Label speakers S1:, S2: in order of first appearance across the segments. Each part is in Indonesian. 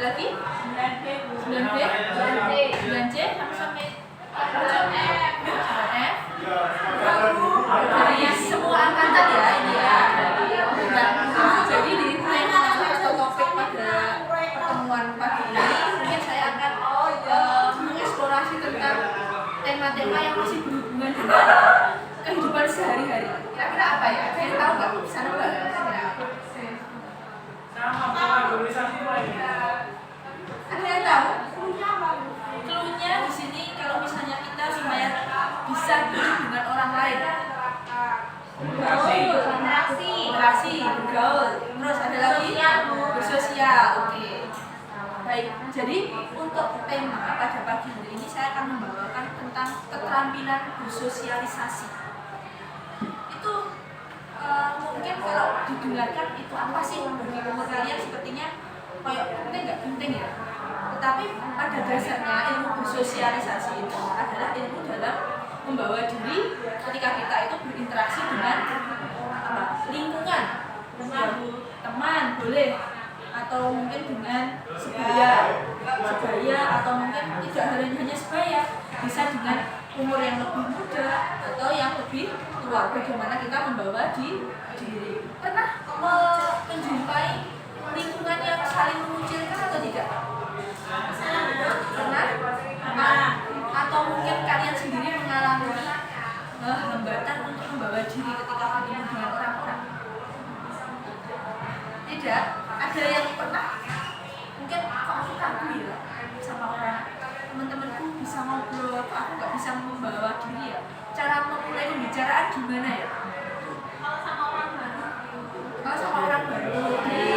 S1: lagi 9B 9C sampai F. Dari semua angkatan ya ini ya. Jadi di tema atau topik pada pertemuan pagi ini mungkin saya akan mengeksplorasi tentang tema-tema yang masih berhubungan dengan kehidupan sehari-hari. Kira-kira apa ya? Ada yang tahu nggak? Bisa nebak nggak? Ada yang tahu? Cluenya di sini kalau misalnya kita supaya bisa hidup dengan orang lain. Interaksi, bergaul. Terus ada lagi bersosial. Oke. Baik. Jadi untuk tema pada pagi hari ini saya akan membawakan tentang keterampilan bersosialisasi. Itu mungkin kalau didengarkan itu apa sih bagi umur kalian sepertinya kayak penting nggak penting ya. Tetapi pada dasarnya ilmu bersosialisasi itu adalah ilmu dalam membawa diri ketika kita itu berinteraksi dengan lingkungan, teman boleh, atau mungkin dengan sebaya atau mungkin tidak hanya sebaya, bisa dengan umur yang lebih muda atau yang lebih tua. Bagaimana kita membawa diri. Pernah menjumpai lingkungan yang saling mengucilkan atau tidak? Pernah? Atau mungkin kalian sendiri mengalami hambatan untuk membawa diri ketika bertemu dengan orang-orang? Tidak? Ada yang pernah? Mungkin kok aku kaku ya sama orang, teman-temanku bisa ngobrol, kok aku nggak bisa membawa diri ya? Cara memulai pembicaraan gimana ya? Kalau sama orang baru. Oke.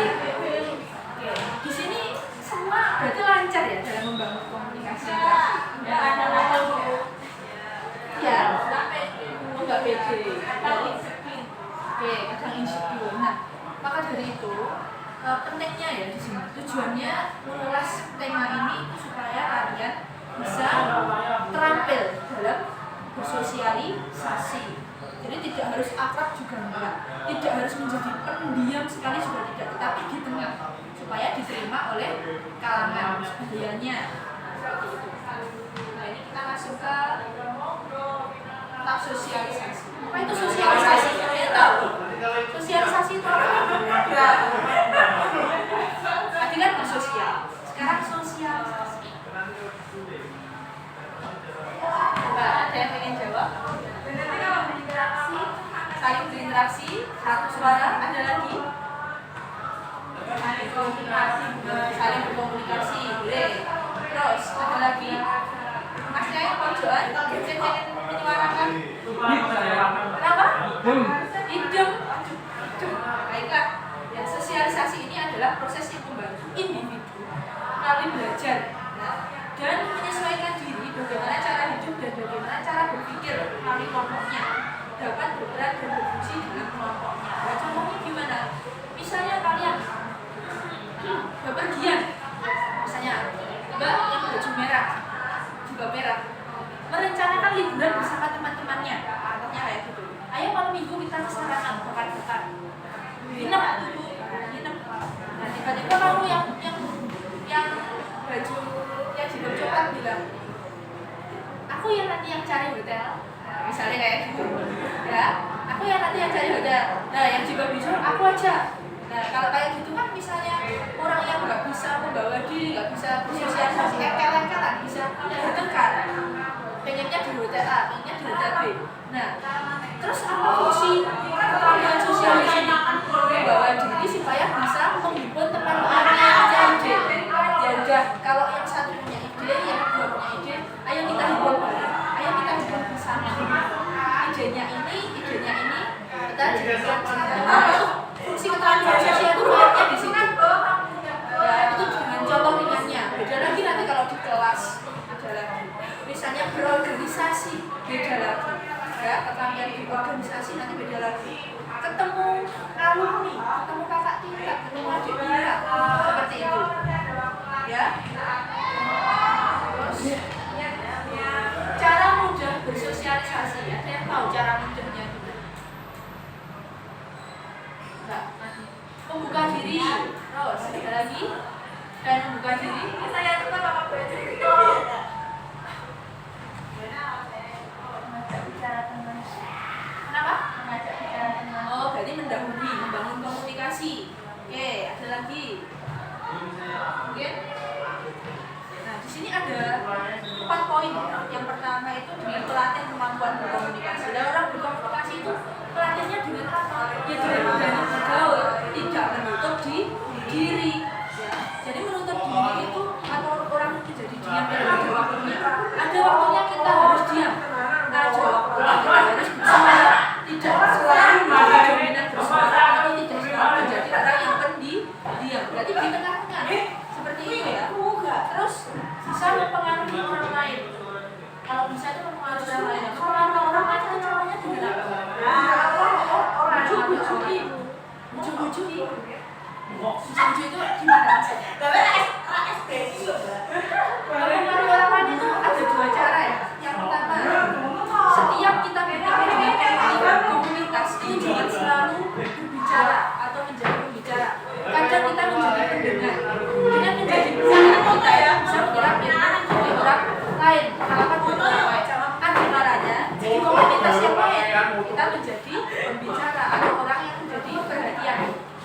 S1: Di sini semua berarti lancar ya dalam membangun komunikasi. Ya, nggak pede. Oke, kadang insecure. Nah, maka dari itu pentingnya ya di sini. Tujuannya mengulas tema ini supaya kalian bisa terampil dalam bersosialisasi. Jadi tidak harus akrab juga enggak, tidak harus menjadi pendiam sekali juga tidak, tetapi di tengah supaya diterima oleh kalangan sebagiannya. Nah ini kita masuk ke tahap sosialisasi. Apa itu sosialisasi? Kalian tahu? Sosialisasi itu apa? Tadi kan bersosial, sekarang sosialisasi. Coba ada yang ingin jawab? Saling berinteraksi, satu suara, ada lagi? Saling berkomunikasi, boleh. Terus ada lagi? Masnya yang pojokan, ingin menyuarakan? Kenapa? Idem. Baiklah, ya, sosialisasi ini adalah proses yang membantu individu melalui belajar dan menyesuaikan diri bagaimana cara hidup dan bagaimana cara berpikir melalui kelompoknya, dapat berperan dan berfungsi dengan kelompoknya. Nah, contohnya gimana? Misalnya kalian bepergian, misalnya Mbak yang baju merah, juga merah, merencanakan liburan bersama teman-temannya, contohnya kayak gitu. Ayo malam minggu kita ke Sarangan, bakar-bakar, nginep. Nah tiba-tiba kamu yang baju yang jilbab coklat bilang, aku yang nanti yang cari hotel, misalnya kayak gitu, ya, aku yang nanti yang cari hotel. Nah yang jilbab hijau aku aja. Nah kalau kayak gitu kan misalnya orang yang nggak bisa membawa diri, nggak bisa bersosialisasi, kekel-kekelan, bisa bertengkar, pengennya di hotel A, pengennya di hotel B. Nah terus apa fungsi keterampilan sosial di sini? Membawa diri supaya bisa menghimpun teman-temannya yang D. Ya udah, kalau yang satu punya ide, yang kedua punya ide, ayo kita himpun bareng, ayo kita himpun bersama. Idenya ini, kita jadikan satu. Fungsi keterampilan sosial itu banyak di sini. Ya itu dengan contoh ringannya. Beda lagi nanti kalau di kelas, ada lagi. Misalnya berorganisasi, beda lagi. Ya, keterampilan di organisasi nanti beda lagi. Ketemu alumni, ketemu kakak tingkat, ketemu adik tingkat, seperti itu. Ya. Terus, cara mudah bersosialisasi. Ada yang tahu cara mudahnya gimana? Enggak. Membuka diri. Terus ada lagi. Dan membuka diri menyetujui. Menyetujui itu gimana maksudnya? Mempengaruhi orang lain itu ada dua cara ya. Yang pertama, setiap kita berbicara dengan komunitas itu jangan selalu berbicara atau menjadi pembicara. Kadang kita menjadi pendengar. Dengan menjadi pendengar kita ya bisa menyerap dari orang lain, pengalaman dari orang lain. Ada caranya di komunitas yang lain kita menjadi pembicara atau orang yang menjadi perhatian,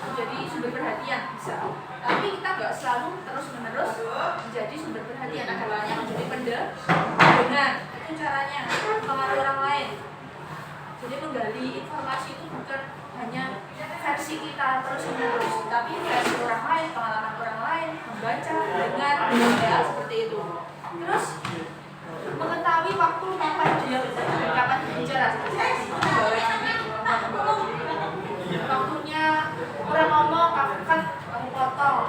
S1: menjadi sumber perhatian bisa. Tapi kita nggak selalu terus-menerus menjadi sumber perhatian. Ada kalanya menjadi pendengar. Itu caranya mempengaruhi orang lain. Jadi menggali informasi itu bukan hanya versi kita terus-menerus, tapi versi orang lain, pengalaman orang lain, membaca, mendengar, ya seperti itu. Terus mengetahui waktu kapan berbicara seperti itu. Waktunya orang ngomong, kamu potong.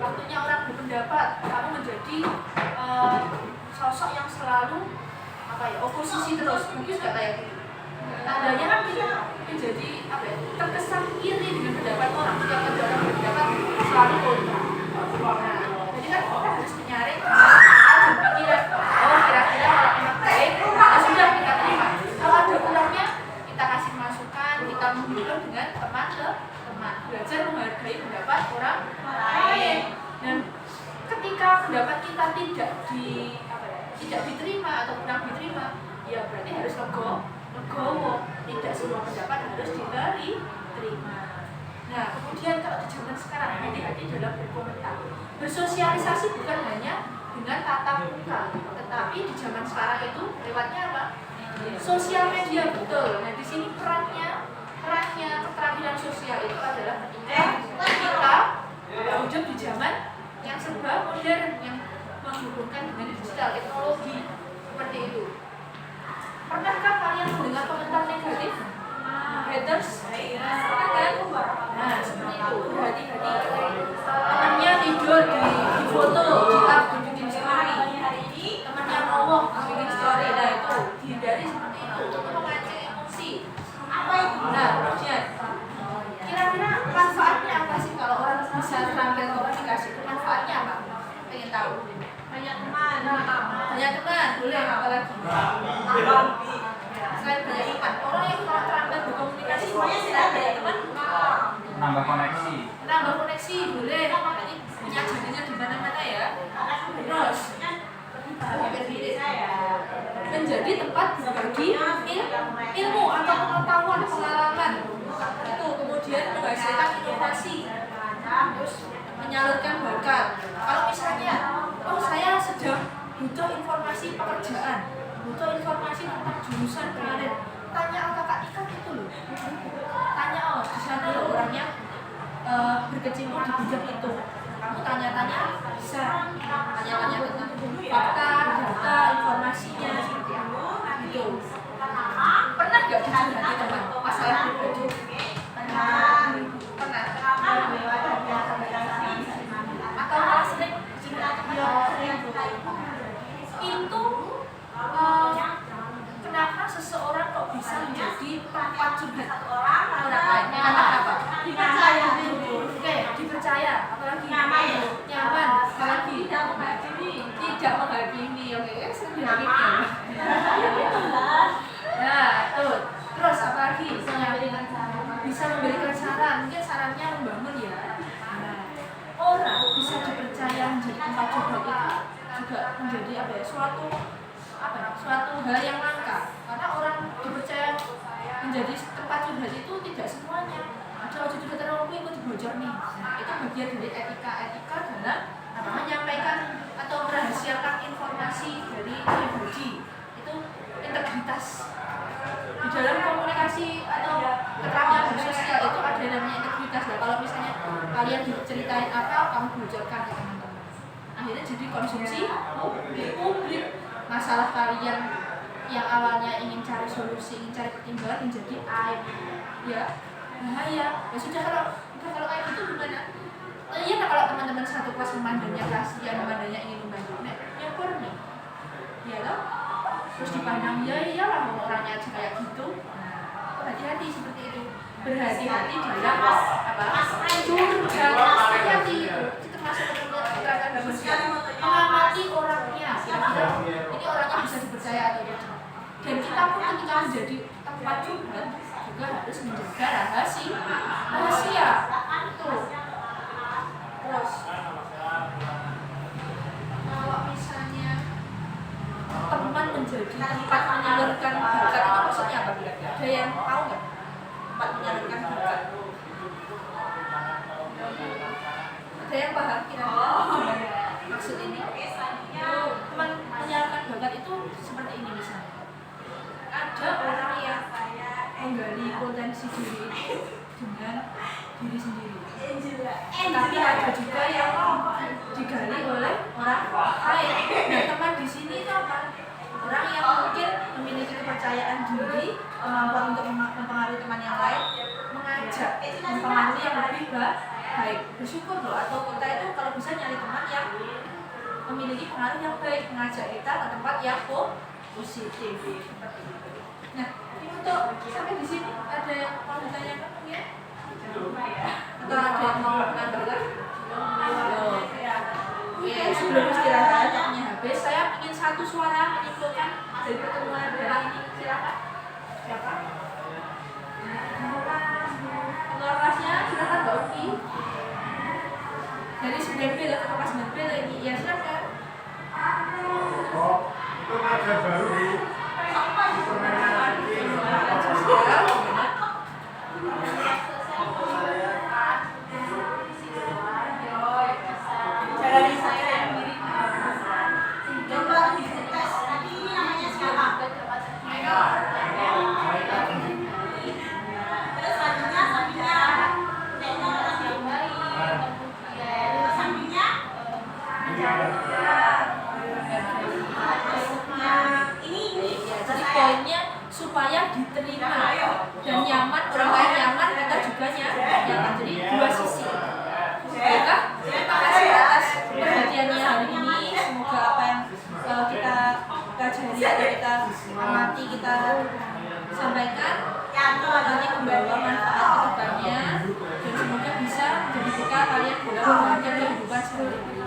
S1: Waktunya orang berpendapat, kamu menjadi sosok yang selalu oposisi terus, mungkin nggak kayak gitu. Tandanya kan kita menjadi terkesan iri dengan pendapat orang, ketika ada orang berpendapat selalu kontra. Nah, jadi kan kita harus menyaring dan pikiran, kira-kira kalau memang baik, ya sudah kita terima. Kalau ada kurangnya, kita kasih masukan, kita menghubungkan dengan teman ke teman, belajar menghargai pendapat orang lain. Dan ketika pendapat kita tidak diterima atau kurang diterima, ya berarti harus legowo. Tidak semua pendapat harus diterima. Nah, kemudian kalau di zaman sekarang hati-hati dalam berkomentar. Bersosialisasi bukan hanya dengan tatap muka, tetapi di zaman sekarang itu lewatnya apa? Sosial media, betul. Nah, di sini perannya keterampilan sosial itu adalah ketika kita hidup di zaman yang serba modern, yang menghubungkan dengan digital, teknologi seperti itu. Pernahkah kalian mendengar komentar negatif? Haters? Pernah kan? Nah, seperti itu. Berhati-hati. Temannya tidur di foto, dibikin story. Temannya ngomong, bikin story. Nah, itu dihindari seperti itu. Itu memancing emosi. Nah, kemudian kira-kira manfaatnya apa sih kalau orang bisa terampil komunikasi? Itu manfaatnya apa? Pengen tahu? Banyak teman, boleh apa lagi? Selain banyak teman, orang yang kalau terampil berkomunikasi selain banyak teman,
S2: nambah koneksi,
S1: boleh. Jadi punya jaringan di mana-mana ya. Terus menjadi tempat berbagi ilmu atau pengetahuan, pengalaman. Itu kemudian menghasilkan inovasi. Terus menyalurkan bakat. Kalau misalnya, saya sedang butuh informasi pekerjaan, butuh informasi tentang jurusan kemarin, tanya kakak ikan itu loh. Tanya di sana loh orangnya berkecimpung di bidang itu. Kamu tanya-tanya bisa, tanya-tanya tentang fakta, data, informasinya seperti apa. Gitu. Pernah nggak dicurhati teman masalah pribadi? Pernah. Atau malah sering itu kenapa seseorang kok bisa menjadi tempat curhat orang lain? Karena apa? Oke, dipercaya, apalagi nyaman, apalagi tidak menghakimi. Oke, sering dihakimi. Nah, tuh. Terus apalagi bisa memberikan saran, mungkin sarannya membangun ya. Orang bisa dipercaya menjadi tempat curhat itu juga menjadi suatu hal yang langka, karena orang dipercaya menjadi tempat curhat itu tidak semuanya. Ada orang curhat terlalu ikut bocor nih. Nah, itu bagian dari etika dalam menyampaikan atau merahasiakan informasi dari pribadi. Itu integritas. Di dalam komunikasi atau keterampilan sosial itu ada yang namanya integritas. Nah, kalau misalnya kalian diceritain apa, kamu bocorkan ke teman-teman, akhirnya jadi konsumsi publik. Masalah kalian yang awalnya ingin cari solusi, ingin cari pertimbangan, menjadi aib, ya bahaya. Ya sudah, kalau kayak gitu gimana? Iya, nah, kalau teman-teman satu kelas memandangnya kasihan, memandangnya ingin membantu, nyokor nih, ya loh. Terus dipandang, ya iyalah orangnya aja kayak gitu. Nah, hati-hati seperti itu. berhati-hati dalam apa curhat, hati-hati itu termasuk keterangan bagus ya. Mengamati orangnya, kira-kira ini orangnya bisa dipercaya atau tidak. Dan kita pun ketika menjadi tempat curhat juga harus menjaga rahasia. Tuh. Terus kalau misalnya teman menjadi tempat menyalurkan bakat itu maksudnya apa kira-kira? Ada yang tahu nggak? Tempat menyalurkan bakat. Ada yang paham kira-kira maksud ini? Teman menyalurkan bakat itu seperti ini misalnya. Ada orang yang menggali potensi diri dengan diri sendiri. Tapi ada juga yang digali oleh orang lain. Nah, teman di sini itu apa? Orang yang mungkin memiliki kepercayaan diri, kemampuan untuk mempengaruhi teman yang lain, mengajak, mempengaruhi yang lebih baik. Bersyukur loh, atau kita itu kalau bisa nyari teman yang memiliki pengaruh yang baik, mengajak kita ke tempat yang positif seperti itu. Nah, untuk sampai di sini ada yang mau ditanyakan mungkin? Atau ada yang mau menambahkan? Oke, sebelum istirahat waktunya habis, saya ingin satu suara menyimpulkan dari pertemuan hari ini. Silakan. Siapa? Keluar kelasnya, silakan Mbak Uki. Dari 9B ke kelas 9B lagi. Ya, silakan.
S3: Oh, itu ada baru di
S1: dari saya yang mirip. Coba dites tadi ini namanya siapa? Terus sampingnya ini jadi poinnya supaya diterima dan nyaman, orang lain nyaman, kita juga nyaman. Jadi dua sisi. Baiklah, terima kasih atas perhatiannya hari ini. Semoga apa yang kita pelajari atau kita amati, kita sampaikan nanti membawa manfaat ke depannya, dan semoga bisa menjadi bekal kalian dalam menjalankan kehidupan sehari-hari.